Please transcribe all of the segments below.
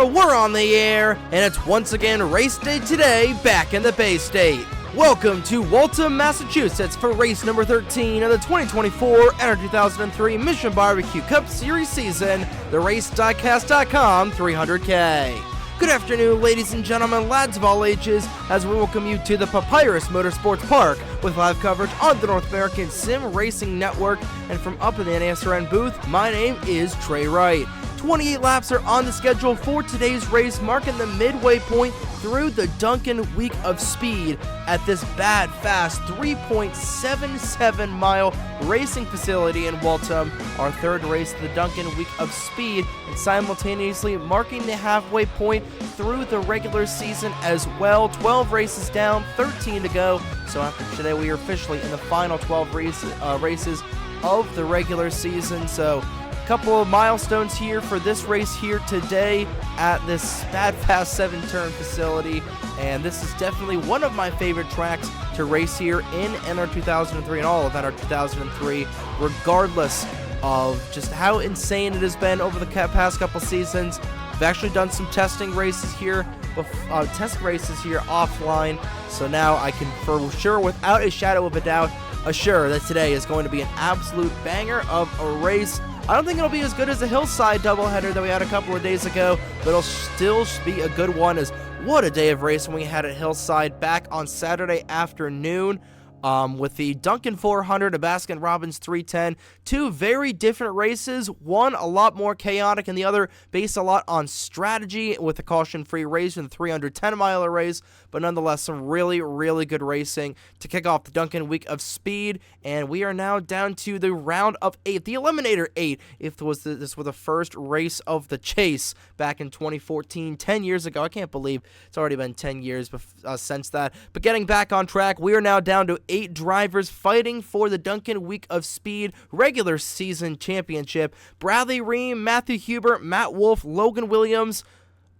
we're on the air, and it's once again race day today back in the Bay State. Welcome to Waltham, Massachusetts for race number 13 of the 2024 NR2003 Mission BBQ Cup Series season, the RaceDiecast.com 300K. Good afternoon, ladies and gentlemen, lads of all ages, as we welcome you to the Papyrus Motorsports Park with live coverage on the North American Sim Racing Network. And from up in the NSRN booth, my name is Trey Wright. 28 laps are on the schedule for today's race, marking the midway point through the Dunkin Week of Speed at this bad, fast 3.77 mile racing facility in Waltham. Our third race of the Dunkin Week of Speed, and simultaneously marking the halfway point through the regular season as well. 12 races down, 13 to go. So after today, we are officially in the final 12 races of the regular season. So couple of milestones here for this race here today at this bad fast 7-turn facility, and this is definitely one of my favorite tracks to race here in NR2003 and all of NR2003, regardless of just how insane it has been over the past couple seasons. I've actually done some testing races here, test races here offline, so now I can for sure, without a shadow of a doubt, assure that today is going to be an absolute banger of a race. I don't think it'll be as good as the Hillside doubleheader that we had a couple of days ago, but it'll still be a good one, as what a day of racing we had at Hillside back on Saturday afternoon. With the Dunkin 400, a Baskin-Robbins 310, two very different races, one a lot more chaotic and the other based a lot on strategy with a caution-free race and the 310-mile race, but nonetheless some really, really good racing to kick off the Dunkin Week of Speed, and we are now down to the round of 8, the Eliminator 8, if this was the first race of the chase back in 2014, 10 years ago. I can't believe it's already been 10 years since that, but getting back on track, we are now down to 8 drivers fighting for the Dunkin Week of Speed regular season championship. Bradley Ream, Matthew Hubert, Matt Wolf, Logan Williams,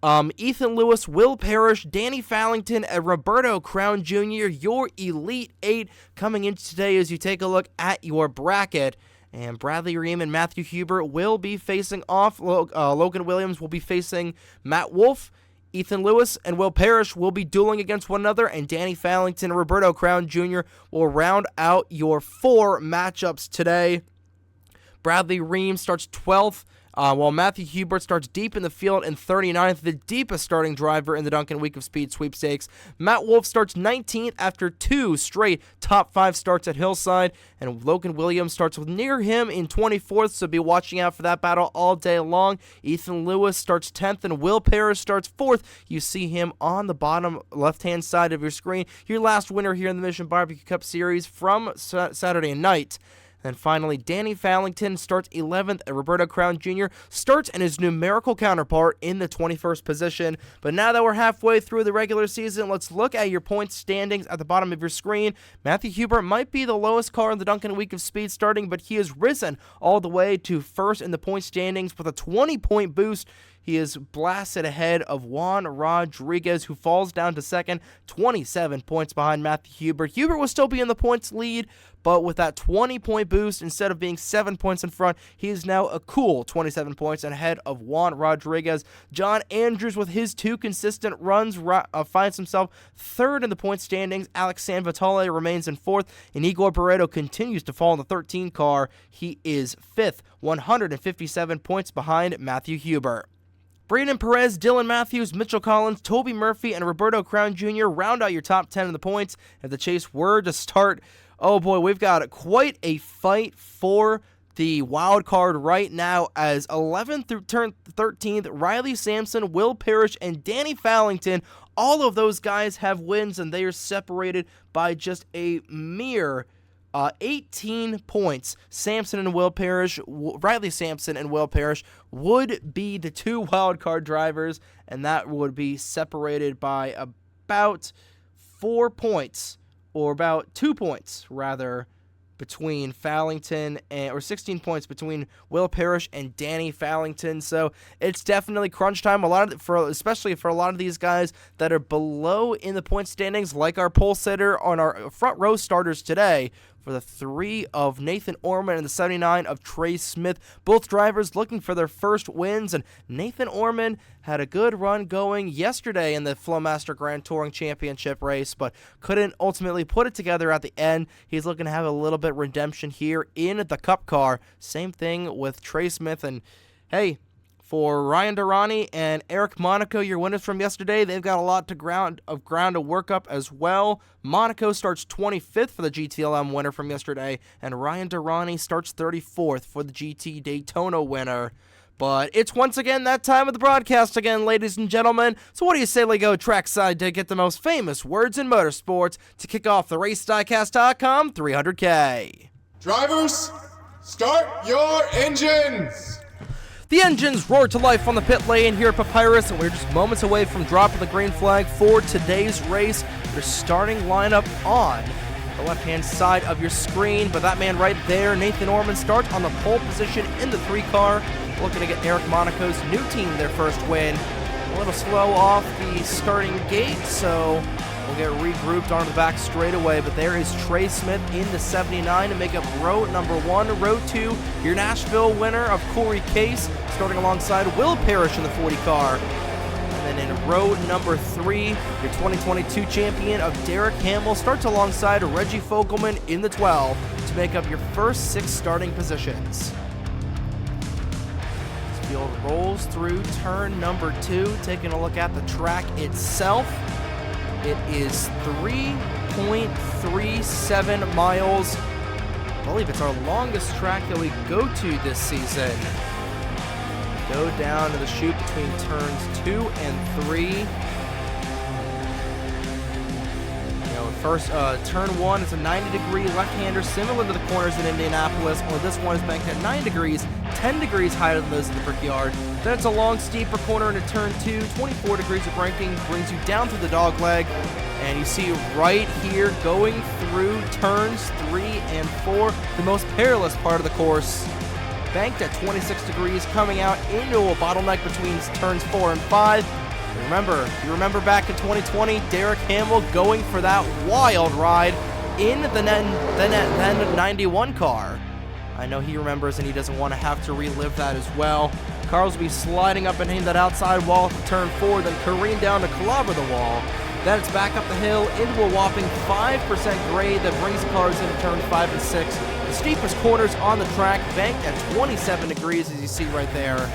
Ethan Lewis, Will Parrish, Danny Fallington, and Roberto Crown Jr., your Elite 8 coming in today as you take a look at your bracket. And Bradley Ream and Matthew Hubert will be facing off. Logan Williams will be facing Matt Wolf. Ethan Lewis and Will Parrish will be dueling against one another, and Danny Fallington and Roberto Crown Jr. will round out your 4 matchups today. Bradley Ream starts 12th, while Matthew Hubert starts deep in the field in 39th, the deepest starting driver in the Dunkin Week of Speed sweepstakes. Matt Wolf starts 19th after 2 straight top 5 starts at Hillside, and Logan Williams starts near him in 24th, so be watching out for that battle all day long. Ethan Lewis starts 10th, and Will Parrish starts 4th. You see him on the bottom left-hand side of your screen. Your last winner here in the Mission BBQ Cup Series from Saturday night. And finally, Danny Fallington starts 11th, and Roberto Crown Jr. starts in his numerical counterpart in the 21st position. But now that we're halfway through the regular season, let's look at your points standings at the bottom of your screen. Matthew Hubert might be the lowest car in the Dunkin Week of Speed starting, but he has risen all the way to first in the point standings with a 20-point boost. He is blasted ahead of Juan Rodriguez, who falls down to second, 27 points behind Matthew Hubert. Hubert will still be in the points lead, but with that 20-point boost, instead of being 7 points in front, he is now a cool 27 points ahead of Juan Rodriguez. John Andrews, with his 2 consistent runs, finds himself third in the point standings. Alex Sanvitale remains in 4th, and Igor Barreto continues to fall in the 13 car. He is 5th, 157 points behind Matthew Hubert. Braden Perez, Dylan Matthews, Mitchell Collins, Toby Murphy, and Roberto Crown Jr. round out your top 10 in the points. If the chase were to start, oh boy, we've got quite a fight for the wild card right now, as 11th through 13th, Riley Sampson, Will Parrish, and Danny Fallington, all of those guys have wins, and they are separated by just a mere 18 points. Sampson and Will Parrish, Riley Sampson and Will Parrish would be the 2 wildcard drivers, and that would be separated by about 4 points, or about 2 points, rather, between Fallington or 16 points between Will Parrish and Danny Fallington. So it's definitely crunch time. Especially for a lot of these guys that are below in the point standings, like our pole sitter on our front row starters today. for the 3 of Nathan Orman and the 79 of Trey Smith. Both drivers looking for their first wins, and Nathan Orman had a good run going yesterday in the Flowmaster Grand Touring Championship race, but couldn't ultimately put it together at the end. He's looking to have a little bit redemption here in the Cup car. Same thing with Trey Smith, and hey, for Ryan Durrani and Eric Monaco, your winners from yesterday, they've got a lot of ground to work up as well. Monaco starts 25th for the GTLM winner from yesterday, and Ryan Durrani starts 34th for the GT Daytona winner. But it's once again that time of the broadcast again, ladies and gentlemen. So what do you say we go trackside to get the most famous words in motorsports to kick off the RaceDiecast.com 300K. Drivers, start your engines! The engines roar to life on the pit lane here at Papyrus, and we're just moments away from dropping the green flag for today's race. Your starting lineup on the left-hand side of your screen, but that man right there, Nathan Orman, starts on the pole position in the 3 car, looking to get Eric Monaco's new team their first win. A little slow off the starting gate, so we'll get regrouped on the back straight away, but there is Trey Smith in the 79 to make up row number 1. Row 2, your Nashville winner of Corey Case, starting alongside Will Parrish in the 40 car. And then in row number 3, your 2022 champion of Derek Hamill starts alongside Reggie Fogelman in the 12 to make up your first 6 starting positions. This field rolls through turn number 2, taking a look at the track itself. It is 3.37 miles. I believe it's our longest track that we go to this season. Go down to the chute between turns 2 and 3. First, turn 1 is a 90-degree left-hander, similar to the corners in Indianapolis, or this one is banked at 9 degrees, 10 degrees higher than those in the Brickyard. Then it's a long, steeper corner into turn 2, 24 degrees of braking, brings you down through the dogleg, and you see right here, going through turns 3 and 4, the most perilous part of the course. Banked at 26 degrees, coming out into a bottleneck between turns 4 and 5. You remember back in 2020, Derek Hamill going for that wild ride in the then 91 car. I know he remembers, and he doesn't want to have to relive that as well. Cars will be sliding up and hitting that outside wall to turn 4, then careen down to clobber the wall. Then it's back up the hill into a whopping 5% grade that brings the cars into turn 5 and 6. The steepest corners on the track, banked at 27 degrees, as you see right there.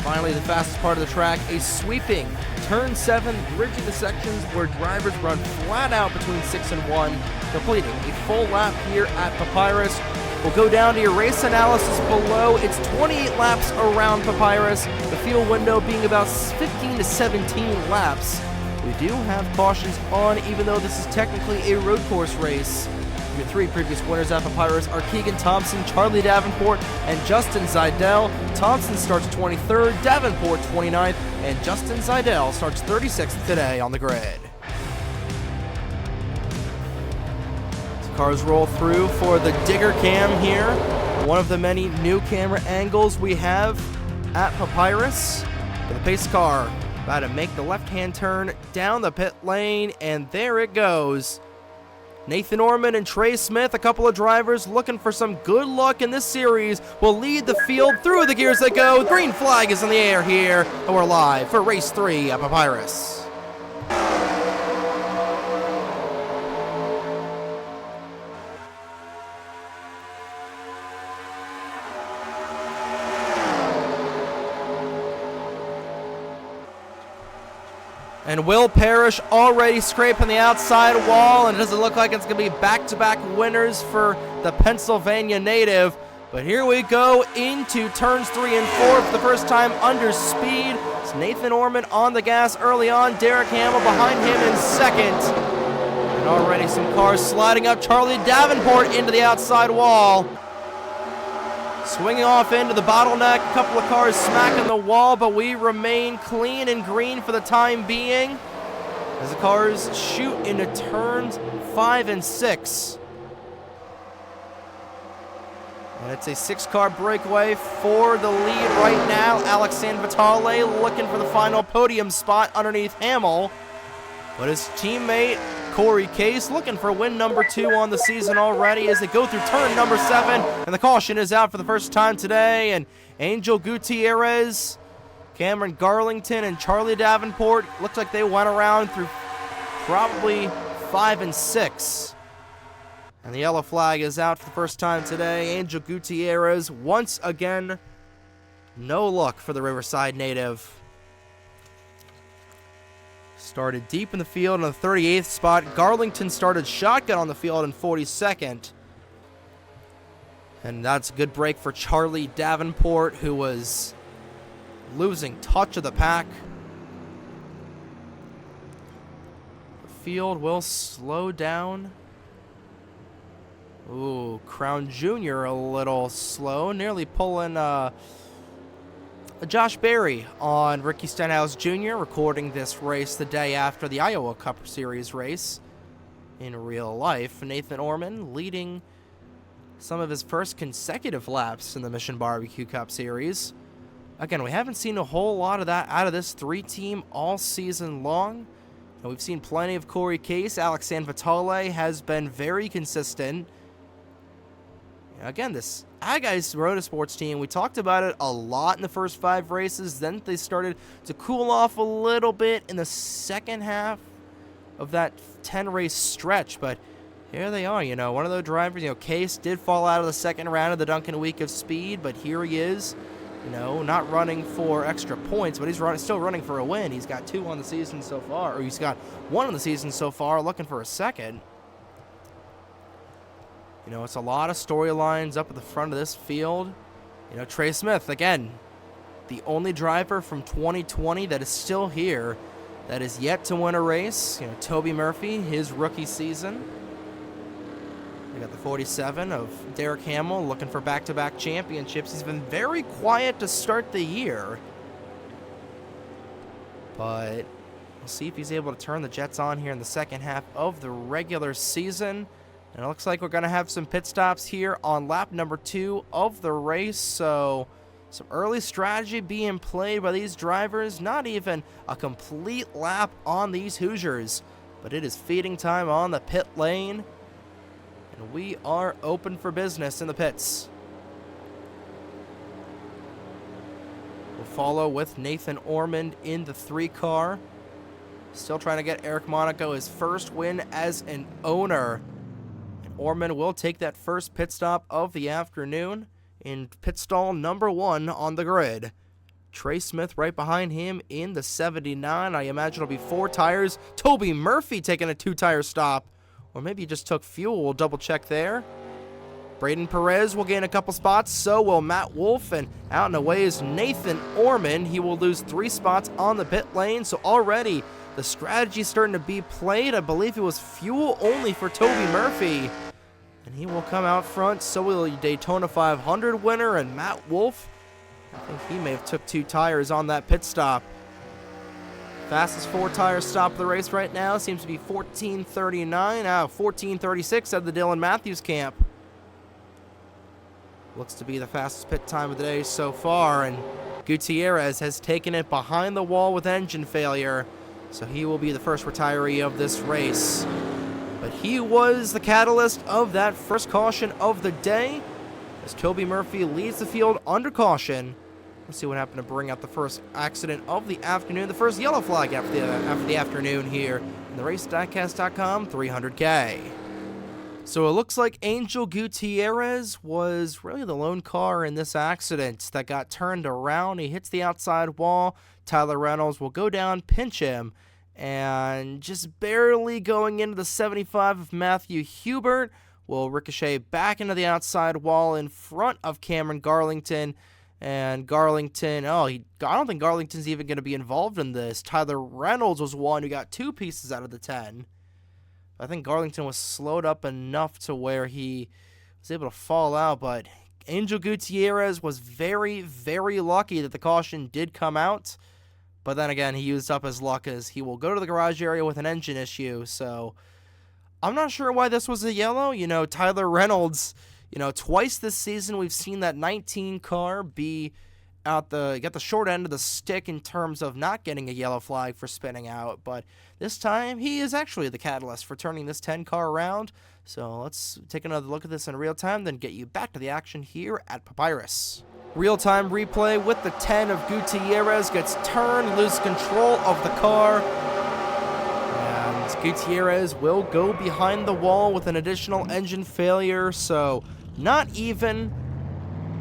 Finally, the fastest part of the track, a sweeping turn 7 bridge into sections where drivers run flat out between 6 and 1, completing a full lap here at Papyrus. We'll go down to your race analysis below. It's 28 laps around Papyrus, the field window being about 15 to 17 laps. We do have cautions on, even though this is technically a road course race. Your 3 previous winners at Papyrus are Keegan Thompson, Charlie Davenport, and Justin Zeidel. Thompson starts 23rd, Davenport 29th, and Justin Zeidel starts 36th today on the grid. So cars roll through for the digger cam here. One of the many new camera angles we have at Papyrus. For the pace car, about to make the left-hand turn down the pit lane, and there it goes. Nathan Orman and Trey Smith, a couple of drivers looking for some good luck in this series, will lead the field through the gears that go. Green flag is in the air here, and we're live for race 3 at Papyrus. And Will Parrish already scraping the outside wall, and it doesn't look like it's going to be back-to-back winners for the Pennsylvania native. But here we go into turns 3 and 4 for the first time under speed. It's Nathan Orman on the gas early on. Derek Hamill behind him in second. And already some cars sliding up. Charlie Davenport into the outside wall. Swinging off into the bottleneck, a couple of cars smacking the wall, but we remain clean and green for the time being as the cars shoot into turns 5 and 6. And it's a 6-car breakaway for the lead right now. Alexandre Vitale looking for the final podium spot underneath Hamill, but his teammate Corey Case, looking for win number 2 on the season already as they go through turn number 7. And the caution is out for the first time today. And Angel Gutierrez, Cameron Garlington, and Charlie Davenport, looks like they went around through probably 5 and 6. And the yellow flag is out for the first time today. Angel Gutierrez, once again, no luck for the Riverside native. Started deep in the field in the 38th spot. Garlington started shotgun on the field in 42nd. And that's a good break for Charlie Davenport, who was losing touch of the pack. The field will slow down. Ooh, Crown Jr. a little slow, nearly pulling Josh Berry on Ricky Stenhouse Jr., recording this race the day after the Iowa Cup Series race in real life. Nathan Orman leading some of his first consecutive laps in the Mission Barbecue Cup Series. Again, we haven't seen a whole lot of that out of this 3-team all season long. And we've seen plenty of Corey Case. Alex Sanvitale has been very consistent. Again, this Aggies Motorsports team, we talked about it a lot in the first 5 races. Then they started to cool off a little bit in the second half of that 10-race stretch. But here they are, one of those drivers. Case did fall out of the second round of the Dunkin Week of Speed, but here he is, not running for extra points, but he's still running for a win. He's got 2 on the season so far, or he's got 1 on the season so far, looking for a second. It's a lot of storylines up at the front of this field. Trey Smith, again, the only driver from 2020 that is still here that is yet to win a race. Toby Murphy, his rookie season. We got the 47 of Derek Hamill looking for back-to-back championships. He's been very quiet to start the year, but we'll see if he's able to turn the Jets on here in the second half of the regular season. And it looks like we're going to have some pit stops here on lap number 2 of the race. So some early strategy being played by these drivers. Not even a complete lap on these Hoosiers, but it is feeding time on the pit lane. And we are open for business in the pits. We'll follow with Nathan Ormond in the 3 car. Still trying to get Eric Monaco his first win as an owner. Orman will take that first pit stop of the afternoon in pit stall number 1 on the grid. Trey Smith right behind him in the 79. I imagine it'll be 4 tires. Toby Murphy taking a 2-tire stop. Or maybe he just took fuel. We'll double check there. Braden Perez will gain a couple spots. So will Matt Wolf. And out and away is Nathan Orman. He will lose 3 spots on the pit lane. So already the strategy starting to be played. I believe it was fuel only for Toby Murphy. And he will come out front. So will Daytona 500 winner and Matt Wolf. I think he may have took 2 tires on that pit stop. Fastest 4-tire stop of the race right now seems to be 14:39. 14:36 at the Dylan Matthews camp. Looks to be the fastest pit time of the day so far. And Gutierrez has taken it behind the wall with engine failure. So he will be the first retiree of this race. But he was the catalyst of that first caution of the day, as Toby Murphy leads the field under caution. Let's see what happened to bring out the first accident of the afternoon, the first yellow flag after the afternoon here in the RaceDiecast.com 300K. So it looks like Angel Gutierrez was really the lone car in this accident that got turned around. He hits the outside wall. Tyler Reynolds will go down, pinch him, and just barely going into the 75 of Matthew Hubert will ricochet back into the outside wall in front of Cameron Garlington. And Garlington, I don't think Garlington's even going to be involved in this. Tyler Reynolds was one who got 2 pieces out of the 10. I think Garlington was slowed up enough to where he was able to fall out, but Angel Gutierrez was very, very lucky that the caution did come out. But then again, he used up his luck as he will go to the garage area with an engine issue. So I'm not sure why this was a yellow. Tyler Reynolds, twice this season we've seen that 19 car be got the short end of the stick in terms of not getting a yellow flag for spinning out, but this time he is actually the catalyst for turning this 10 car around. So let's take another look at this in real time, then get you back to the action here at Papyrus. Real-time replay with the 10 of Gutierrez, gets turned, loses control of the car. And Gutierrez will go behind the wall with an additional engine failure, so not even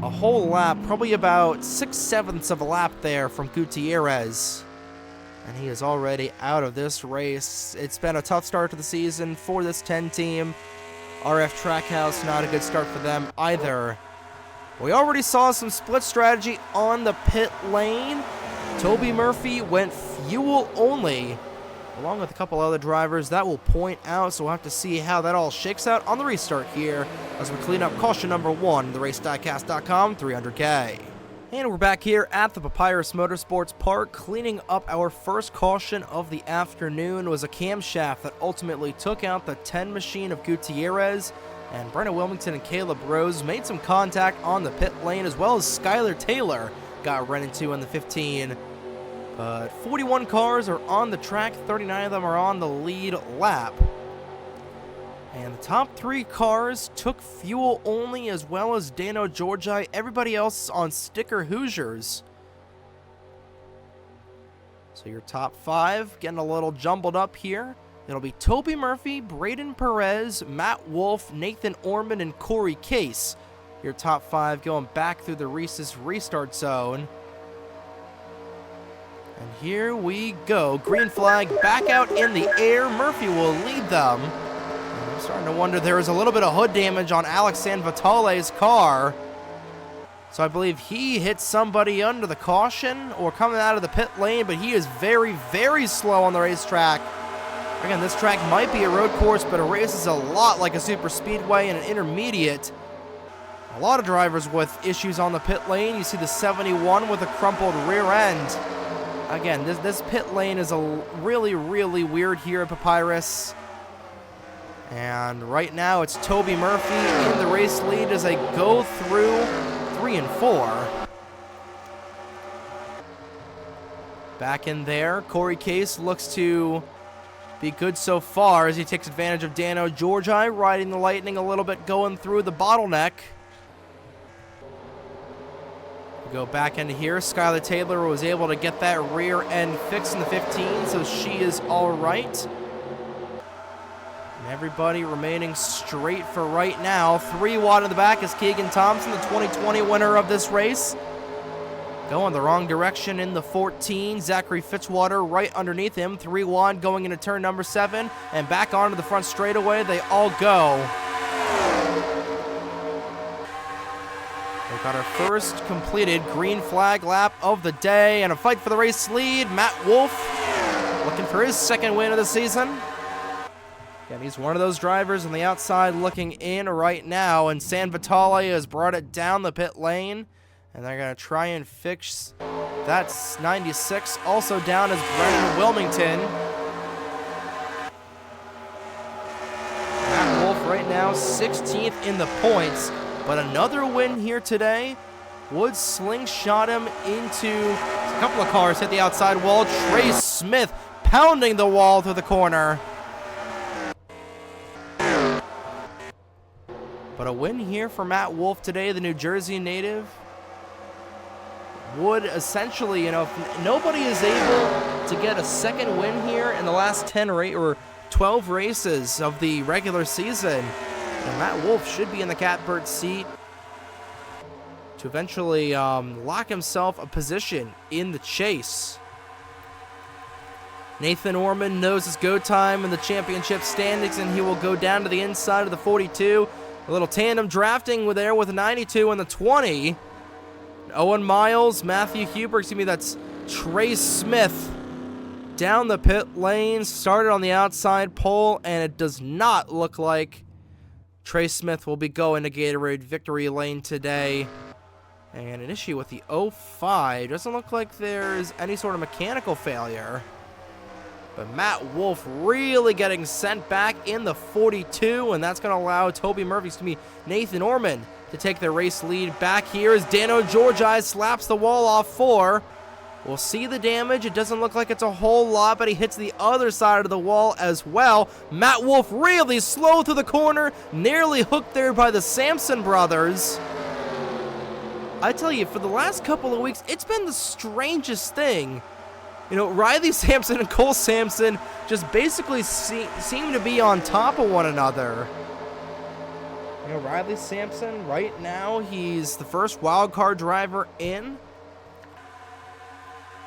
a whole lap, probably about 6/7 of a lap there from Gutierrez. And he is already out of this race. It's been a tough start to the season for this 10 team. RF Trackhouse, not a good start for them either. We already saw some split strategy on the pit lane. Toby Murphy went fuel only, along with a couple other drivers that will point out, so we'll have to see how that all shakes out on the restart here as we clean up caution number 1, the RaceDiecast.com 300K. And we're back here at the Papyrus Motorsports Park, cleaning up our first caution of the afternoon. It was a camshaft that ultimately took out the 10 machine of Gutierrez, and Brenna Wilmington and Caleb Rose made some contact on the pit lane, as well as Skylar Taylor got run into in the 15. But 41 cars are on the track, 39 of them are on the lead lap. And the top 3 cars took fuel only, as well as Dano Georgi. Everybody else on sticker Hoosiers. So your top 5 getting a little jumbled up here. It'll be Toby Murphy, Braden Perez, Matt Wolf, Nathan Orman, and Corey Case. Your top 5 going back through the Reese's restart zone. And here we go. Green flag back out in the air. Murphy will lead them. And I'm starting to wonder, there is a little bit of hood damage on Alex Sanvitale's car. So I believe he hit somebody under the caution or coming out of the pit lane, but he is very, very slow on the racetrack. Again, this track might be a road course, but it races a lot like a super speedway and an intermediate. A lot of drivers with issues on the pit lane. You see the 71 with a crumpled rear end. Again, this pit lane is a really, really weird here at Papyrus. And right now it's Toby Murphy in the race lead as they go through 3 and 4. Back in there, Corey Case looks to be good so far as he takes advantage of Dano Georgi, riding the lightning a little bit, going through the bottleneck. Go back into here. Skylar Taylor was able to get that rear end fixed in the 15, so she is all right. And everybody remaining straight for right now. 3 wide in the back is Keegan Thompson, the 2020 winner of this race. Going the wrong direction in the 14. Zachary Fitzwater right underneath him. 3 wide going into turn number 7, and back onto the front straightaway they all go. We've got our first completed green flag lap of the day, and a fight for the race lead. Matt Wolf looking for his 2nd win of the season. And he's one of those drivers on the outside looking in right now, and Sanvitale has brought it down the pit lane, and they're going to try and fix that 96. Also down is Brendan Wilmington. Matt Wolf right now 16th in the points. But another win here today would slingshot him into a couple of cars, hit the outside wall. Trey Smith pounding the wall through the corner. But a win here for Matt Wolf today, the New Jersey native, would essentially, if nobody is able to get a 2nd win here in the last 10 or 12 races of the regular season, and Matt Wolf should be in the catbird seat to eventually lock himself a position in the chase. Nathan Orman knows his go time in the championship standings, and he will go down to the inside of the 42. A little tandem drafting there with a 92 and the 20. Owen Miles, Matthew Huber, that's Trey Smith down the pit lane, started on the outside pole, and it does not look like Trey Smith will be going to Gatorade victory lane today. And an issue with the 05. Doesn't look like there's any sort of mechanical failure. But Matt Wolf really getting sent back in the 42, and that's going to allow Toby Murphy, Nathan Orman, to take the race lead back here as Dano Georgi slaps the wall off 4. We'll see the damage. It doesn't look like it's a whole lot, but he hits the other side of the wall as well. Matt Wolf really slow through the corner, nearly hooked there by the Sampson brothers. I tell you, for the last couple of weeks, it's been the strangest thing. You know, Riley Sampson and Cole Sampson just basically seem to be on top of one another. You know, Riley Sampson, right now, he's the first wildcard driver in.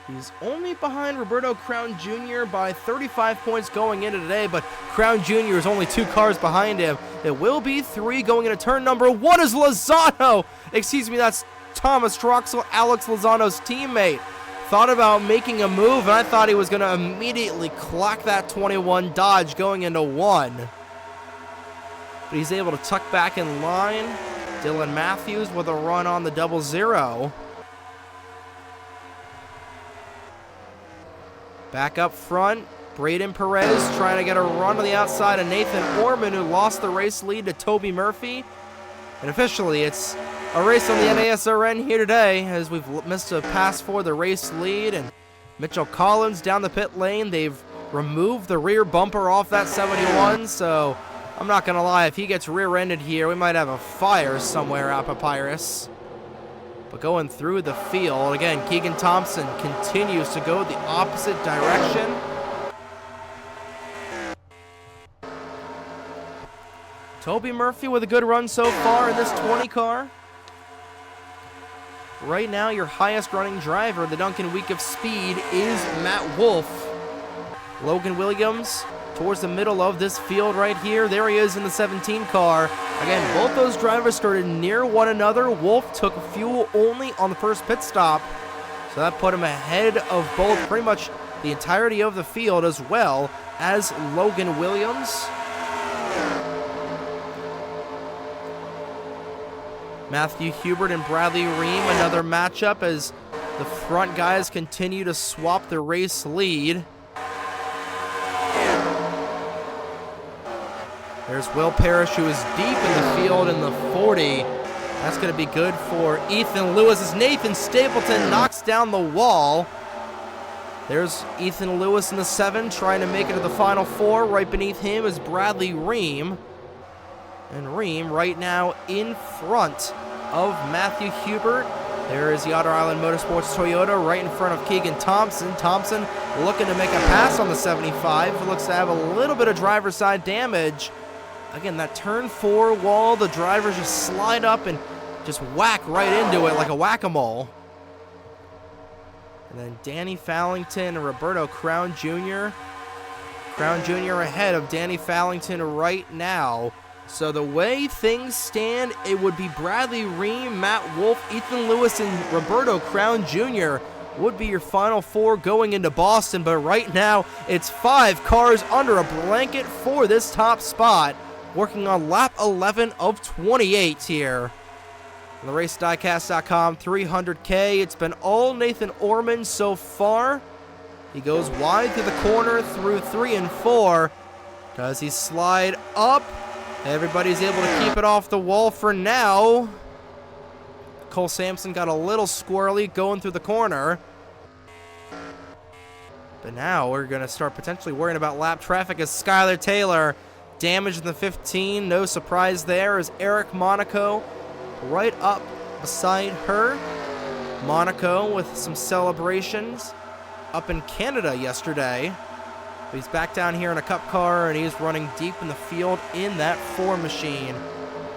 He's only behind Roberto Crown Jr. by 35 points going into today, but Crown Jr. is only 2 cars behind him. It will be 3 going into turn number 1 is Lozano. Excuse me, that's Thomas Troxel, Alex Lozano's teammate. Thought about making a move, and I thought he was going to immediately clock that 21 Dodge going into 1. But he's able to tuck back in line. Dylan Matthews with a run on the 00. Back up front, Braden Perez trying to get a run on the outside of Nathan Orman, who lost the race lead to Toby Murphy. And officially, it's a race on the NASRN here today, as we've missed a pass for the race lead. And Mitchell Collins down the pit lane. They've removed the rear bumper off that 71, so I'm not going to lie, if he gets rear-ended here, we might have a fire somewhere at Papyrus. But going through the field, again, Keegan Thompson continues to go the opposite direction. Toby Murphy with a good run so far in this 20 car. Right now, your highest running driver in the Dunkin Week of Speed is Matt Wolf. Logan Williams towards the middle of this field right here. There he is in the 17 car. Again, both those drivers started near one another. Wolf took fuel only on the first pit stop, so that put him ahead of both pretty much the entirety of the field, as well as Logan Williams. Matthew Hubert and Bradley Ream, another matchup as the front guys continue to swap the race lead. There's Will Parrish, who is deep in the field in the 40. That's going to be good for Ethan Lewis as Nathan Stapleton knocks down the wall. There's Ethan Lewis in the 7 trying to make it to the final 4. Right beneath him is Bradley Ream. And Ream right now in front of Matthew Hubert. There is the Otter Island Motorsports Toyota right in front of Keegan Thompson. Thompson looking to make a pass on the 75. It looks to have a little bit of driver's side damage. Again, that turn 4 wall, the drivers just slide up and just whack right into it like a whack-a-mole. And then Danny Fallington and Roberto Crown Jr. Crown Jr. ahead of Danny Fallington right now. So the way things stand, it would be Bradley Ream, Matt Wolf, Ethan Lewis, and Roberto Crown Jr. would be your final 4 going into Boston. But right now, it's 5 cars under a blanket for this top spot, working on lap 11 of 28 here. On the RaceDiecast.com 300K, it's been all Nathan Orman so far. He goes wide through the corner through 3 and 4. Does he slide up? Everybody's able to keep it off the wall for now. Cole Sampson got a little squirrely going through the corner. But now we're going to start potentially worrying about lap traffic as Skylar Taylor damaged in the 15. No surprise there as Eric Monaco right up beside her. Monaco with some celebrations up in Canada yesterday. But he's back down here in a cup car, and he's running deep in the field in that 4 machine.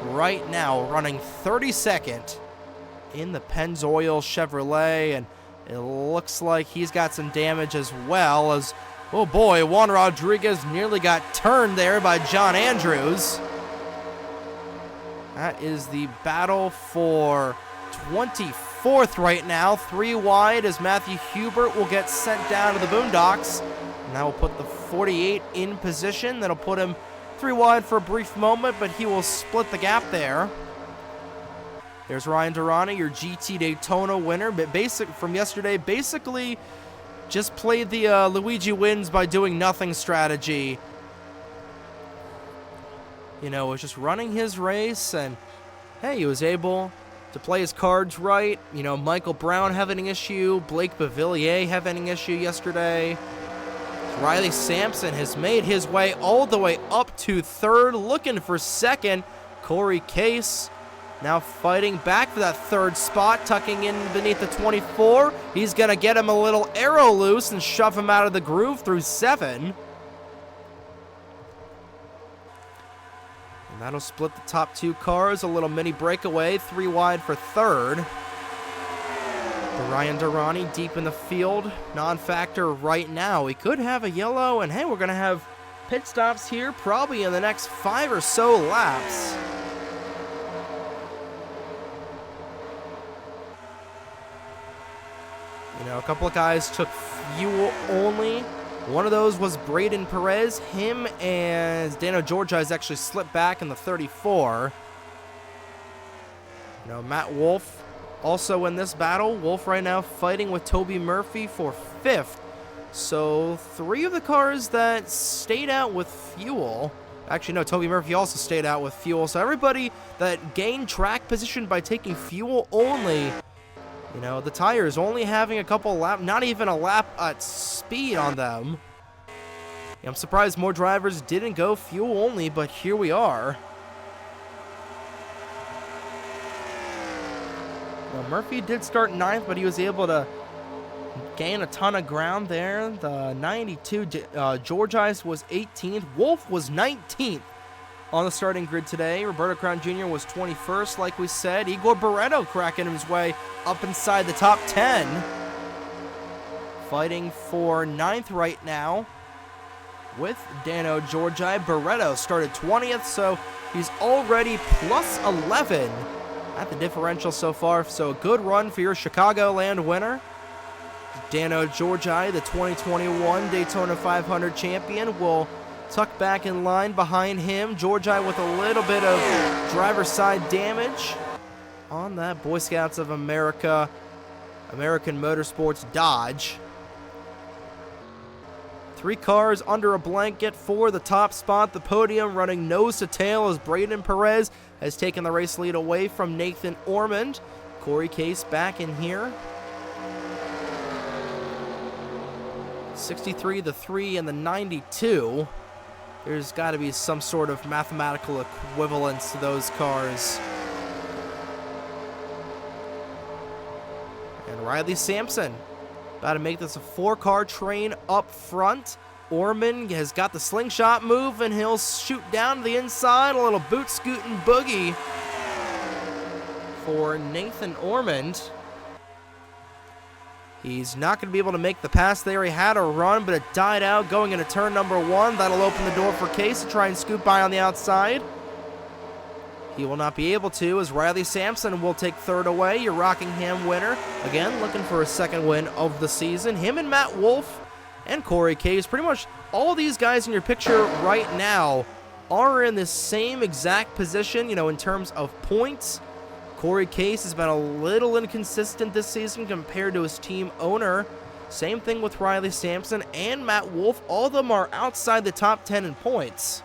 Right now, running 32nd in the Pennzoil Chevrolet, and it looks like he's got some damage as well as, oh boy, Juan Rodriguez nearly got turned there by John Andrews. That is the battle for 24th right now. 3 wide as Matthew Hubert will get sent down to the boondocks. And that will put the 48 in position. That'll put him 3 wide for a brief moment, but he will split the gap there. There's Ryan Durrani, your GT Daytona winner, but from yesterday, basically just played the Luigi wins by doing nothing strategy. You know, was just running his race and hey, he was able to play his cards right. You know, Michael Brown having an issue, Blake Bavillier having an issue yesterday. Riley Sampson has made his way all the way up to third, looking for second. Corey Case now fighting back for that third spot, tucking in beneath the 24. He's going to get him a little arrow loose and shove him out of the groove through 7. And that'll split the top 2 cars. A little mini breakaway, 3 wide for third. Ryan Durrani deep in the field, non-factor right now. We could have a yellow, and hey, we're going to have pit stops here probably in the next 5 or so laps. You know, a couple of guys took fuel only. One of those was Braden Perez. Him and Dano Georgis actually slipped back in the 34. You know, Matt Wolf also in this battle. Wolf right now fighting with Toby Murphy for 5th. So 3 of the cars that stayed out with fuel. Actually, no, Toby Murphy also stayed out with fuel. So everybody that gained track position by taking fuel only, you know, the tires only having a couple laps, not even a lap at speed on them. I'm surprised more drivers didn't go fuel only, but here we are. Well, Murphy did start 9th, but he was able to gain a ton of ground there. The 92, Georgis was 18th. Wolf was 19th on the starting grid today. Roberto Crown Jr. was 21st, like we said. Igor Barreto cracking his way up inside the top 10. Fighting for 9th right now with Dano Georgi. Barreto started 20th, so he's already plus 11 at the differential so far. So a good run for your Chicagoland winner. Dano Georgi, the 2021 Daytona 500 champion, will tuck back in line behind him. Georgi with a little bit of driver's side damage on that Boy Scouts of America, American Motorsports Dodge. 3 cars under a blanket for the top spot. The podium running nose to tail as Braden Perez has taken the race lead away from Nathan Ormond. Corey Case back in here. 63, the 3, and the 92. There's got to be some sort of mathematical equivalence to those cars. And Riley Sampson about to make this a 4-car train up front. Ormond has got the slingshot move, and he'll shoot down to the inside. A little boot scooting boogie for Nathan Ormond. He's not going to be able to make the pass there. He had a run, but it died out going into turn number 1. That'll open the door for Case to try and scoop by on the outside. He will not be able to, as Riley Sampson will take 3rd away, your Rockingham winner. Again, looking for a 2nd win of the season. Him and Matt Wolf and Corey Case, pretty much all these guys in your picture right now are in the same exact position, you know, in terms of points. Corey Case has been a little inconsistent this season compared to his team owner. Same thing with Riley Sampson and Matt Wolf. All of them are outside the top 10 in points.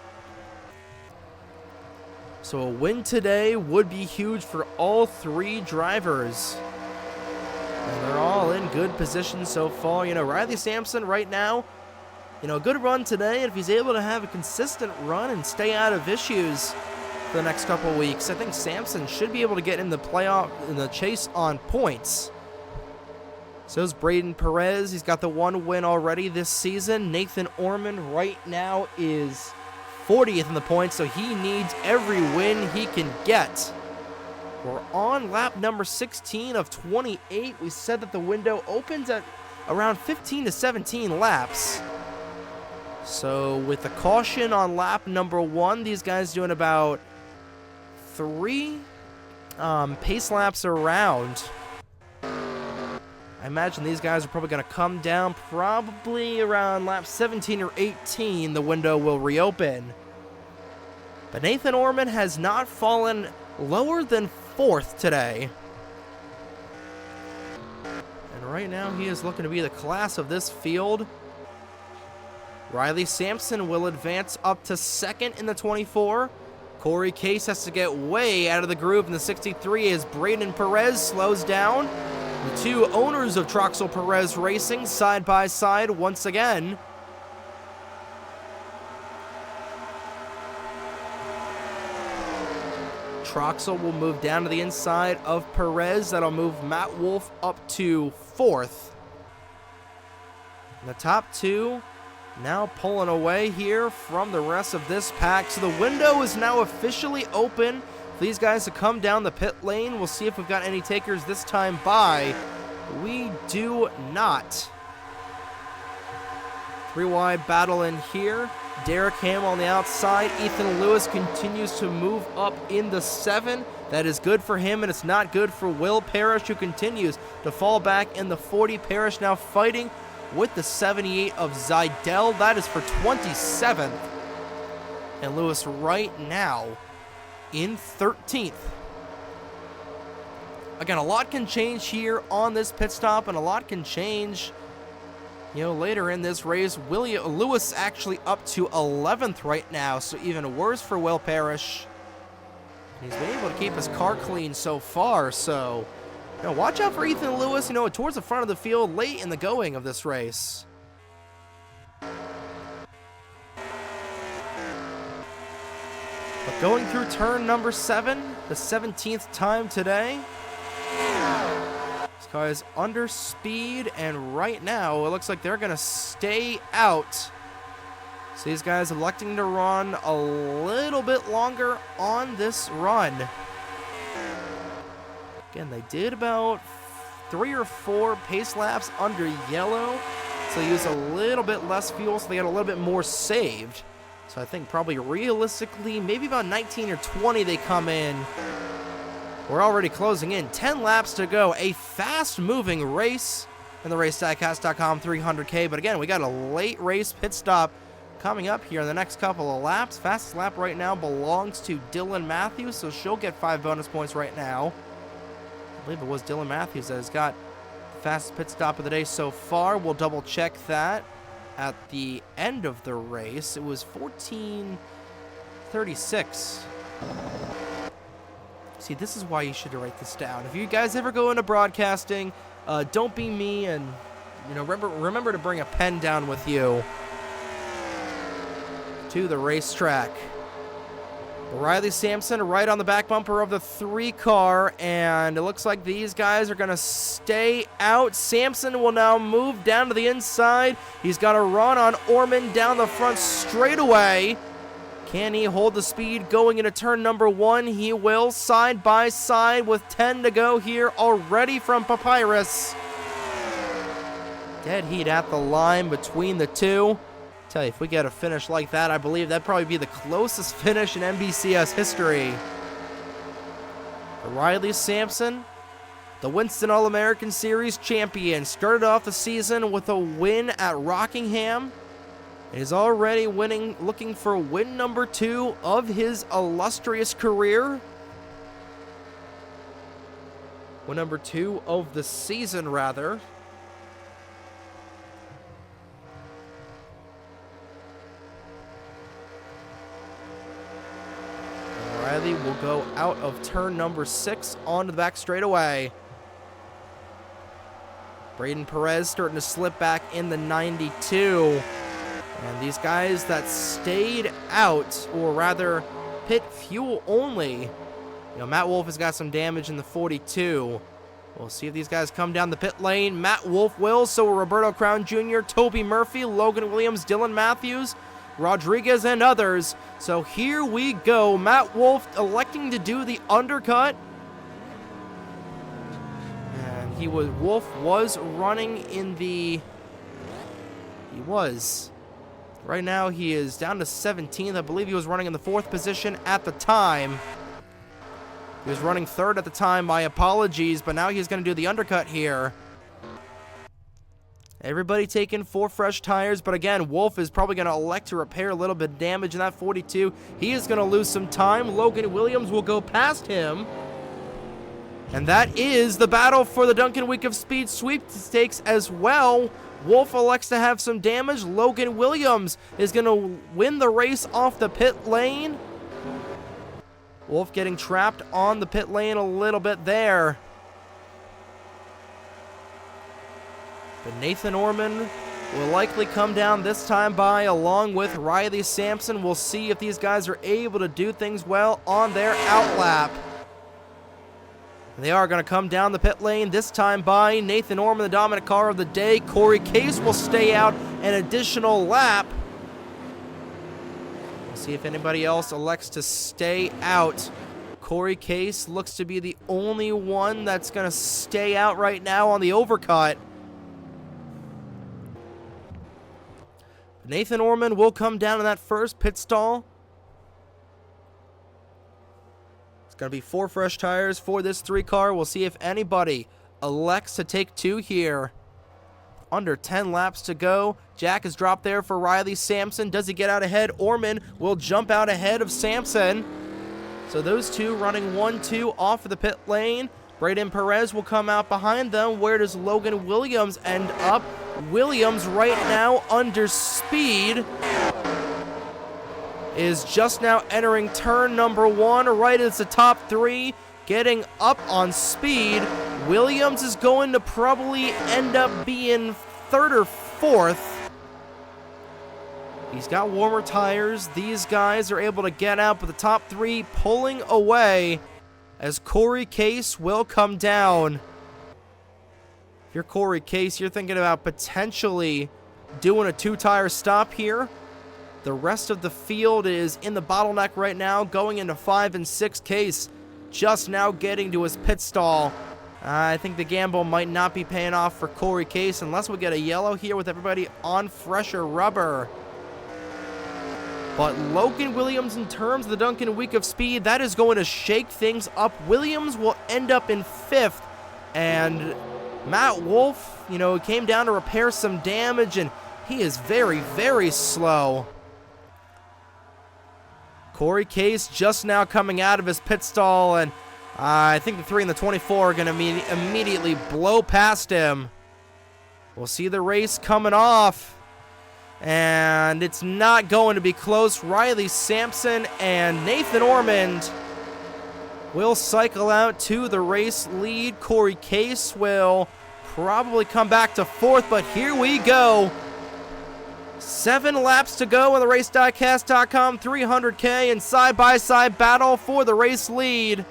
So a win today would be huge for all 3 drivers. And they're all in good position so far. You know, Riley Sampson right now, you know, a good run today. And if he's able to have a consistent run and stay out of issues for the next couple of weeks, I think Sampson should be able to get in the playoff, in the chase on points. So is Braden Perez. He's got the 1 win already this season. Nathan Ormond right now is 40th in the points, so he needs every win he can get. We're on lap number 16 of 28. We said that the window opens at around 15 to 17 laps. So with the caution on lap number 1, these guys doing about 3 pace laps around. I imagine these guys are probably going to come down probably around lap 17 or 18. The window will reopen. But Nathan Ormond has not fallen lower than 4th today. And right now he is looking to be the class of this field. Riley Sampson will advance up to 2nd in the 24. Corey Case has to get way out of the groove in the 63 as Braden Perez slows down. The two owners of Troxel Perez Racing side by side once again. Troxel will move down to the inside of Perez. That'll move Matt Wolf up to 4th. And the top two now pulling away here from the rest of this pack. So the window is now officially open for these guys to come down the pit lane. We'll see if we've got any takers this time by. We do not. 3 wide battle in here. Derek Hamill on the outside. Ethan Lewis continues to move up in the 7. That is good for him, and it's not good for Will Parrish, who continues to fall back in the 40. Parrish now fighting with the 78 of Zidell. That is for 27th. And Lewis right now in 13th. Again, a lot can change here on this pit stop, and a lot can change, you know, later in this race. Lewis actually up to 11th right now, so even worse for Will Parrish. He's been able to keep his car clean so far, so you know, watch out for Ethan Lewis, you know, towards the front of the field late in the going of this race. But going through turn number 7, the 17th time today. This car is under speed, and right now it looks like they're going to stay out. So these guys electing to run a little bit longer on this run. Again, they did about 3 or 4 pace laps under yellow, so they used a little bit less fuel, so they got a little bit more saved. So I think probably realistically, maybe about 19 or 20 they come in. We're already closing in. 10 laps to go. A fast-moving race in the RaceDiecast.com 300K. But again, we got a late race pit stop coming up here in the next couple of laps. Fastest lap right now belongs to Dylan Matthews, so she'll get 5 bonus points right now. I believe it was Dylan Matthews that has got the fastest pit stop of the day so far. We'll double-check that at the end of the race. It was 14:36. See, this is why you should write this down. If you guys ever go into broadcasting, don't be me, and you know, remember to bring a pen down with you to the racetrack. Riley Sampson right on the back bumper of the 3 car, and it looks like these guys are going to stay out. Sampson will now move down to the inside. He's got a run on Orman down the front straightaway. Can he hold the speed going into turn number 1? He will, side by side with 10 to go here already from Papyrus. Dead heat at the line between the two. Tell you, if we get a finish like that, I believe that'd probably be the closest finish in NBCS history. Riley Sampson, the Winston All-American Series champion, started off the season with a win at Rockingham. And is already looking for win number 2 of his illustrious career. Win number 2 of the season, rather. Riley will go out of turn number 6 onto the back straightaway. Braden Perez starting to slip back in the 92. And these guys that stayed out, or rather pit fuel only, you know, Matt Wolf has got some damage in the 42. We'll see if these guys come down the pit lane. Matt Wolf will, so will Roberto Crown Jr., Toby Murphy, Logan Williams, Dylan Matthews, Rodriguez, and others. So here we go. Matt Wolf electing to do the undercut. And Wolf was running in the... Right now, he is down to 17th. I believe he was running in the 4th position at the time. He was running 3rd at the time. My apologies, but now he's going to do the undercut here. Everybody taking 4 fresh tires, but again, Wolf is probably going to elect to repair a little bit of damage in that 42. He is going to lose some time. Logan Williams will go past him. And that is the battle for the Dunkin Week of Speed sweepstakes as well. Wolf elects to have some damage. Logan Williams is going to win the race off the pit lane. Wolf getting trapped on the pit lane a little bit there. But Nathan Orman will likely come down this time by along with Riley Sampson. We'll see if these guys are able to do things well on their outlap. They are going to come down the pit lane this time by Nathan Orman, the dominant car of the day. Corey Case will stay out an additional lap. We'll see if anybody else elects to stay out. Corey Case looks to be the only one that's going to stay out right now on the overcut. Nathan Orman will come down in that first pit stall. It's going to be 4 fresh tires for this 3 car. We'll see if anybody elects to take 2 here. Under 10 laps to go. Jack is dropped there for Riley Sampson. Does he get out ahead? Orman will jump out ahead of Sampson. So those 2 running 1-2 off of the pit lane. Braden Perez will come out behind them. Where does Logan Williams end up? Williams right now under speed is just now entering turn number 1 right as the top 3 getting up on speed. Williams is going to probably end up being 3rd or 4th. He's got warmer tires. These guys are able to get out, but the top 3 pulling away as Corey Case will come down. If you're Corey Case, you're thinking about potentially doing a 2-tire stop here. The rest of the field is in the bottleneck right now, going into 5 and 6. Case just now getting to his pit stall. I think the gamble might not be paying off for Corey Case unless we get a yellow here with everybody on fresher rubber. But Logan Williams, in terms of the Dunkin Week of Speed, that is going to shake things up. Williams will end up in 5th, and Matt Wolf, came down to repair some damage, and he is very, very slow. Corey Case just now coming out of his pit stall, and I think the 3 and the 24 are going to immediately blow past him. We'll see the race coming off, and it's not going to be close. Riley Sampson and Nathan Ormond will cycle out to the race lead. Corey Case will probably come back to 4th, but here we go. 7 laps to go in the RaceDiecast.com 300K and side-by-side battle for the race lead.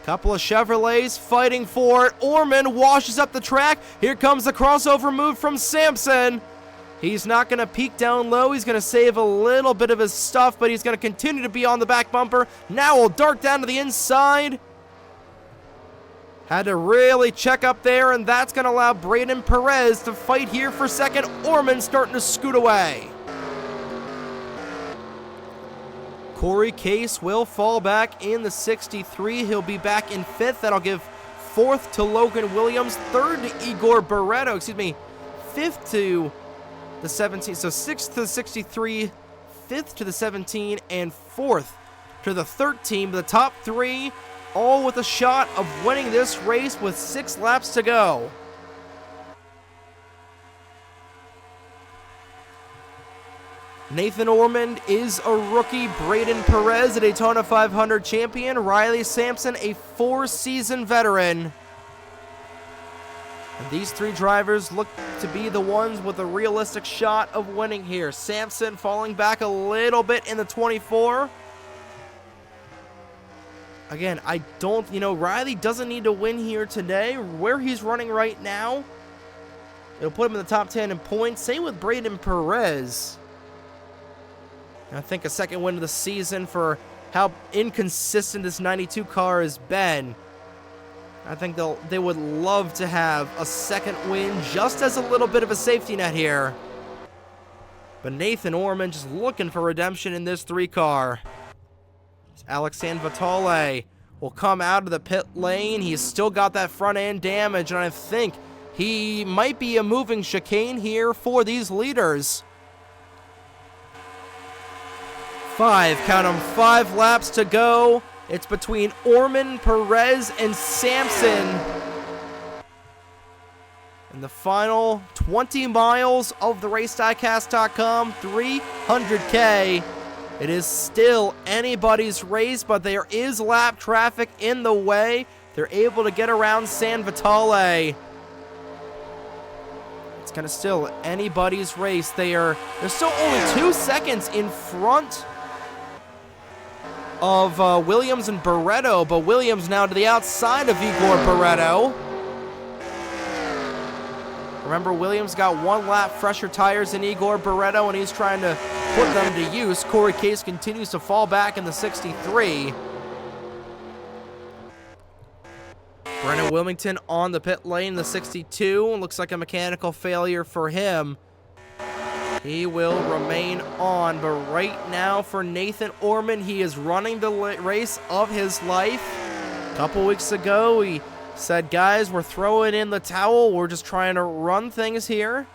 Couple of Chevrolets fighting for it. Orman washes up the track. Here comes the crossover move from Sampson. He's not going to peak down low. He's going to save a little bit of his stuff, but he's going to continue to be on the back bumper. Now we'll dart down to the inside. Had to really check up there, and that's going to allow Braden Perez to fight here for second. Orman starting to scoot away. Corey Case will fall back in the 63. He'll be back in 5th. That'll give 4th to Logan Williams, 3rd to Igor Barreto, 5th to the 17. So 6th to the 63, 5th to the 17, and 4th to the 13. The top 3 all with a shot of winning this race with 6 laps to go. Nathan Ormond is a rookie. Braden Perez, a Daytona 500 champion. Riley Sampson, a 4-season veteran. And these 3 drivers look to be the ones with a realistic shot of winning here. Sampson falling back a little bit in the 24. Again, Riley doesn't need to win here today. Where he's running right now, it'll put him in the top 10 in points. Same with Braden Perez. I think a second win of the season for how inconsistent this 92 car has been. I think they would love to have a second win just as a little bit of a safety net here. But Nathan Orman just looking for redemption in this 3 car. Alexandre Vitale will come out of the pit lane. He's still got that front end damage, and I think he might be a moving chicane here for these leaders. 5, count them, 5 laps to go. It's between Orman, Perez, and Sampson. In the final 20 miles of the RaceDiecast.com 300K. It is still anybody's race, but there is lap traffic in the way. They're able to get around San Vitale. It's kind of still anybody's race. They're still only 2 seconds in front of Williams and Barretto, but Williams now to the outside of Igor Barretto. Remember, Williams got 1 lap fresher tires than Igor Barretto, and he's trying to put them to use. Corey Case continues to fall back in the 63. Brennan Wilmington on the pit lane, the 62. Looks like a mechanical failure for him. He will remain on, but right now for Nathan Orman, he is running the race of his life. A couple weeks ago, he said, guys, we're throwing in the towel. We're just trying to run things here.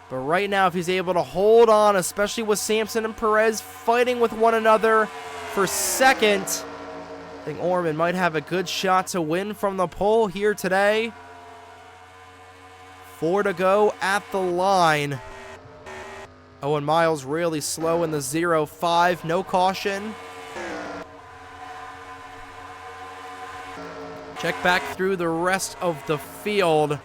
But right now, if he's able to hold on, especially with Sampson and Perez fighting with one another for second, I think Orman might have a good shot to win from the pole here today. 4 to go at the line. Owen Miles really slow in the 0-5, no caution. Check back through the rest of the field.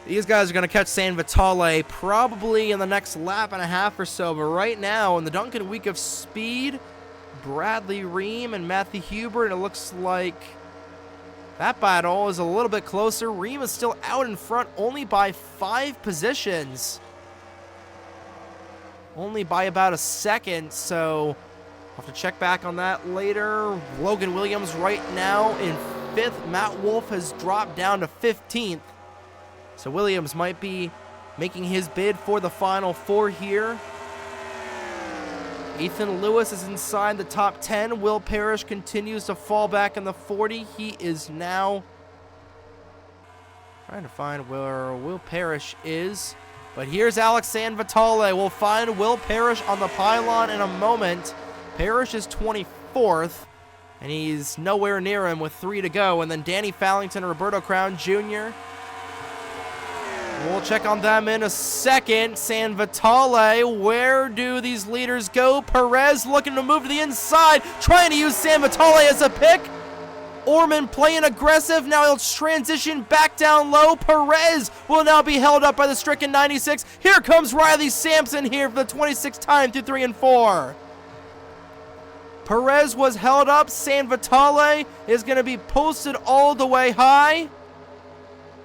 These guys are going to catch San Vitale probably in the next lap and a half or so, but right now in the Dunkin Week of Speed, Bradley Ream and Matthew Hubert, it looks like that battle is a little bit closer. Ream is still out in front only by 5 positions. Only by about a second, so I'll have to check back on that later. Logan Williams right now in 5th. Matt Wolf has dropped down to 15th. So Williams might be making his bid for the Final 4 here. Ethan Lewis is inside the top 10. Will Parrish continues to fall back in the 40. He is now trying to find where Will Parrish is. But here's Alex San Vitale. We'll find Will Parrish on the pylon in a moment. Parrish is 24th, and he's nowhere near him with 3 to go. And then Danny Fallington and Roberto Crown Jr. We'll check on them in a second. San Vitale, where do these leaders go? Perez looking to move to the inside, trying to use San Vitale as a pick. Orman playing aggressive. Now he'll transition back down low. Perez will now be held up by the stricken 96. Here comes Riley Sampson here for the 26th time through 3 and 4. Perez was held up. San Vitale is going to be posted all the way high.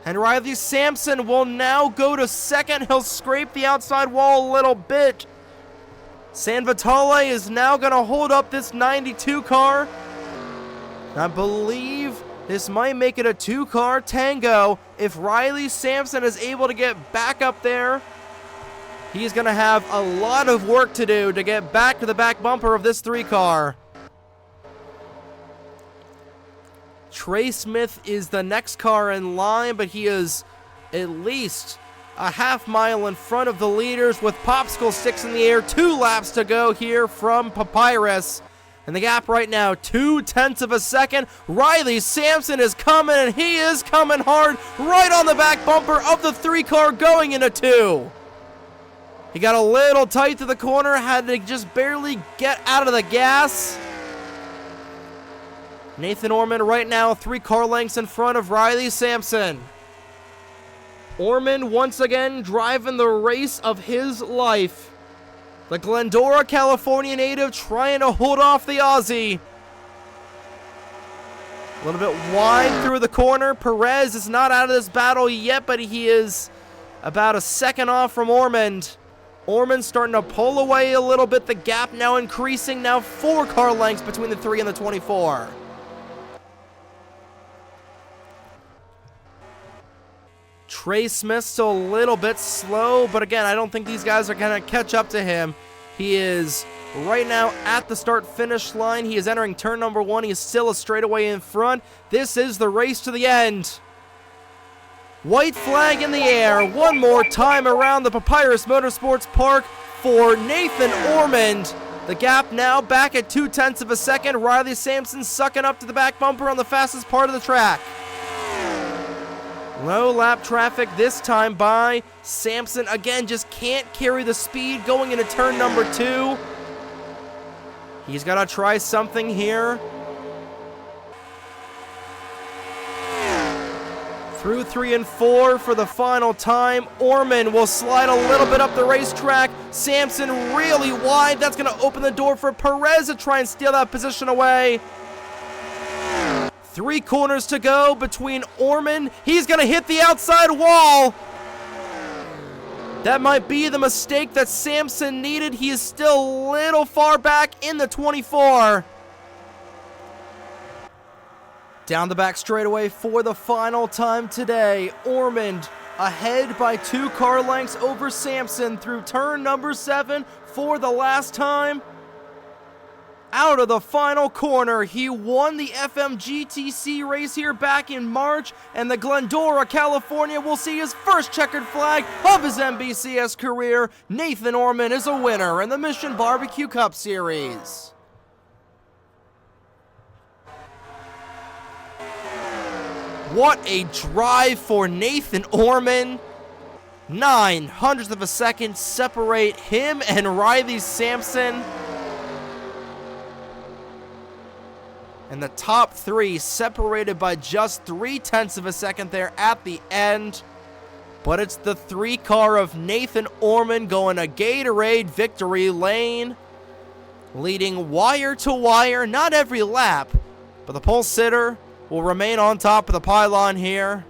And Riley Sampson will now go to second. He'll scrape the outside wall a little bit. San Vitale is now going to hold up this 92 car. I believe this might make it a 2-car tango. If Riley Sampson is able to get back up there, he's going to have a lot of work to do to get back to the back bumper of this 3-car. Trey Smith is the next car in line, but he is at least a half mile in front of the leaders with popsicle sticks in the air. 2 laps to go here from Papyrus. And the gap right now, 0.2 of a second. Riley Sampson is coming, and he is coming hard right on the back bumper of the 3-car going into 2. He got a little tight to the corner, had to just barely get out of the gas. Nathan Orman right now 3 car lengths in front of Riley Sampson. Orman once again driving the race of his life. The Glendora, California native trying to hold off the Aussie. A little bit wide through the corner. Perez is not out of this battle yet, but he is about a second off from Ormond. Ormond starting to pull away a little bit. The gap now increasing. Now 4 car lengths between the 3 and the 24. Trey Smith still a little bit slow, but again, I don't think these guys are going to catch up to him. He is right now at the start-finish line. He is entering turn number 1. He is still a straightaway in front. This is the race to the end. White flag in the air. One more time around the Papyrus Motorsports Park for Nathan Ormond. The gap now back at 0.2 of a second. Riley Sampson sucking up to the back bumper on the fastest part of the track. Low lap traffic this time by Sampson. Again, just can't carry the speed going into turn number 2. He's got to try something here. Through 3 and 4 for the final time. Orman will slide a little bit up the racetrack. Sampson really wide. That's going to open the door for Perez to try and steal that position away. 3 corners to go between Orman. He's going to hit the outside wall. That might be the mistake that Sampson needed. He is still a little far back in the 24. Down the back straightaway for the final time today. Ormond ahead by 2 car lengths over Sampson through turn number 7 for the last time. Out of the final corner, he won the FMGTC race here back in March, and the Glendora, California will see his first checkered flag of his MBCS career. Nathan Orman is a winner in the Mission Barbecue Cup Series. What a drive for Nathan Orman. 0.09 of a second separate him and Riley Sampson. And the top 3 separated by just 0.3 of a second there at the end. But it's the 3 car of Nathan Orman going a Gatorade victory lane. Leading wire to wire, not every lap, but the pole sitter will remain on top of the pylon here.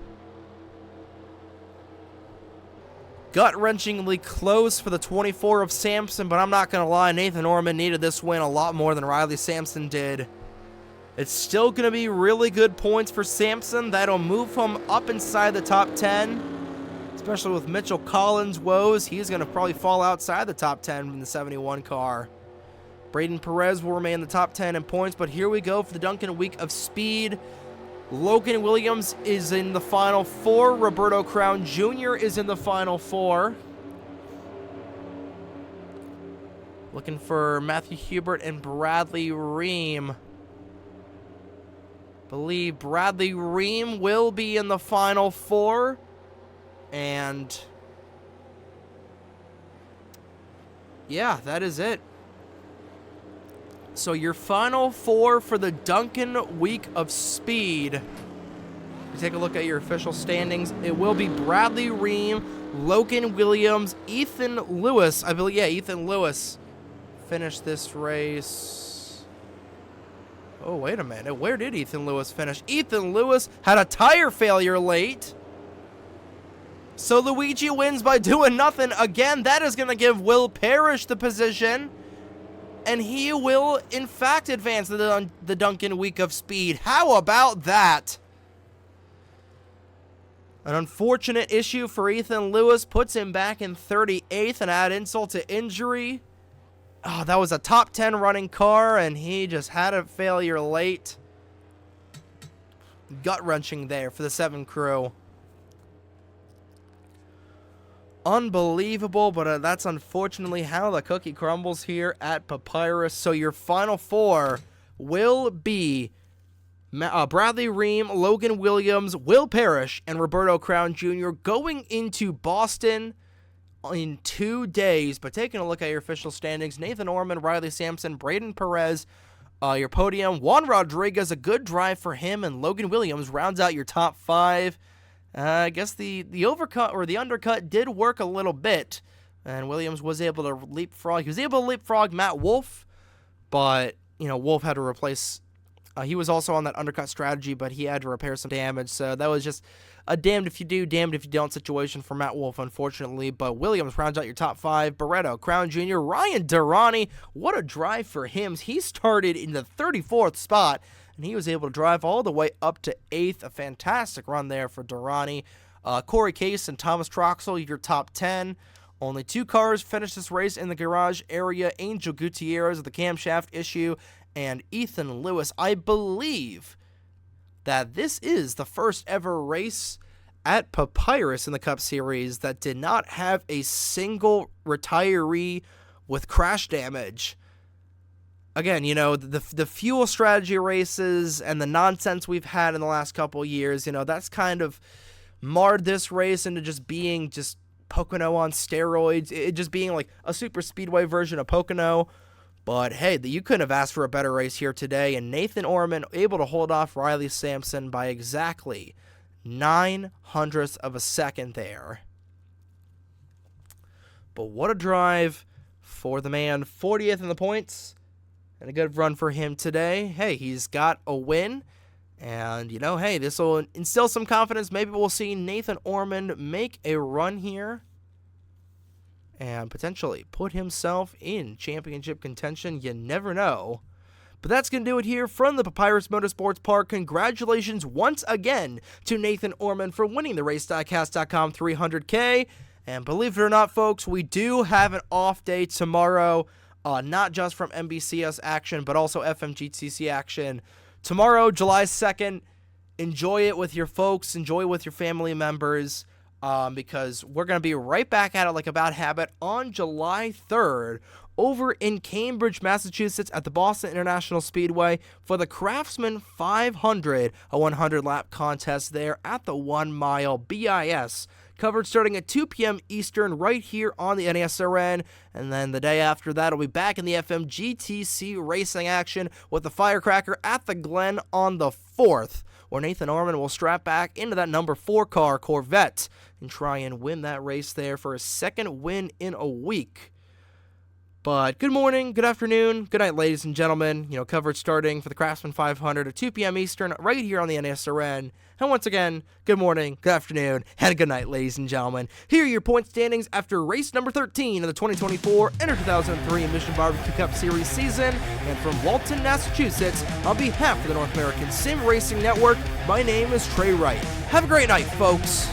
Gut-wrenchingly close for the 24 of Sampson, but I'm not going to lie, Nathan Orman needed this win a lot more than Riley Sampson did. It's still going to be really good points for Sampson. That'll move him up inside the top 10, especially with Mitchell Collins' woes. He's going to probably fall outside the top 10 in the 71 car. Braden Perez will remain in the top 10 in points, but here we go for the Dunkin Week of Speed. Logan Williams is in the final 4. Roberto Crown Jr. is in the final 4. Looking for Matthew Hubert and Bradley Ream. Believe Bradley Ream will be in the final 4. And yeah, that is it. So your final 4 for the Dunkin Week of Speed. If you take a look at your official standings, it will be Bradley Ream, Logan Williams, Ethan Lewis. I believe, yeah, Ethan Lewis finished this race. Oh, wait a minute. Where did Ethan Lewis finish? Ethan Lewis had a tire failure late. So Luigi wins by doing nothing. Again, that is going to give Will Parrish the position. And he will, in fact, advance the Dunkin Week of Speed. How about that? An unfortunate issue for Ethan Lewis puts him back in 38th, and add insult to injury. Oh, that was a top 10 running car, and he just had a failure late. Gut-wrenching there for the 7 crew. Unbelievable, but that's unfortunately how the cookie crumbles here at Papyrus. So your final 4 will be Bradley Ream, Logan Williams, Will Parrish, and Roberto Crown Jr. going into Boston in 2 days. But taking a look at your official standings, Nathan Orman, Riley Sampson, Braden Perez, your podium. Juan Rodriguez, a good drive for him, and Logan Williams rounds out your top 5. I guess the overcut or the undercut did work a little bit, and Williams was able to leapfrog. He was able to leapfrog Matt Wolf, but, you know, Wolf had to replace. He was also on that undercut strategy, but he had to repair some damage, so that was just a damned if you do, damned if you don't situation for Matt Wolf, unfortunately. But Williams rounds out your top 5. Barreto, Crown Jr., Ryan Durrani, what a drive for him. He started in the 34th spot, and he was able to drive all the way up to 8th. A fantastic run there for Durrani. Corey Case and Thomas Troxel, your top 10. Only 2 cars finished this race in the garage area. Angel Gutierrez with the camshaft issue, and Ethan Lewis. I believe that this is the first ever race at Papyrus in the Cup Series that did not have a single retiree with crash damage. Again, you know, the fuel strategy races and the nonsense we've had in the last couple years, you know, that's kind of marred this race into just being just Pocono on steroids. It just being like a super speedway version of Pocono. But hey, you couldn't have asked for a better race here today, and Nathan Orman able to hold off Riley Sampson by exactly 0.09 of a second there. But what a drive for the man, 40th in the points, and a good run for him today. Hey, he's got a win, and hey, this will instill some confidence. Maybe we'll see Nathan Orman make a run here and potentially put himself in championship contention. You never know. But that's going to do it here from the Papyrus Motorsports Park. Congratulations once again to Nathan Orman for winning the RaceDiecast.com 300K. And believe it or not, folks, we do have an off day tomorrow, not just from NBCS action, but also FMGTC action. Tomorrow, July 2nd, enjoy it with your folks, enjoy it with your family members. Because we're going to be right back at it like a bad habit on July 3rd over in Cambridge, Massachusetts at the Boston International Speedway for the Craftsman 500, a 100-lap contest there at the 1 Mile BIS. Covered starting at 2 p.m. Eastern right here on the NASRN. And then the day after that, we'll be back in the FMGTC racing action with the Firecracker at the Glen on the 4th. Where Nathan Orman will strap back into that number 4 car, Corvette, and try and win that race there for his second win in a week. But good morning, good afternoon, good night, ladies and gentlemen. Coverage starting for the Craftsman 500 at 2 p.m. Eastern right here on the NSRN. And once again, good morning, good afternoon, and good night, ladies and gentlemen. Here are your point standings after race number 13 of the 2024 NR2003 Mission Barbecue Cup Series season. And from Walton, Massachusetts, on behalf of the North American Sim Racing Network, my name is Trey Wright. Have a great night, folks.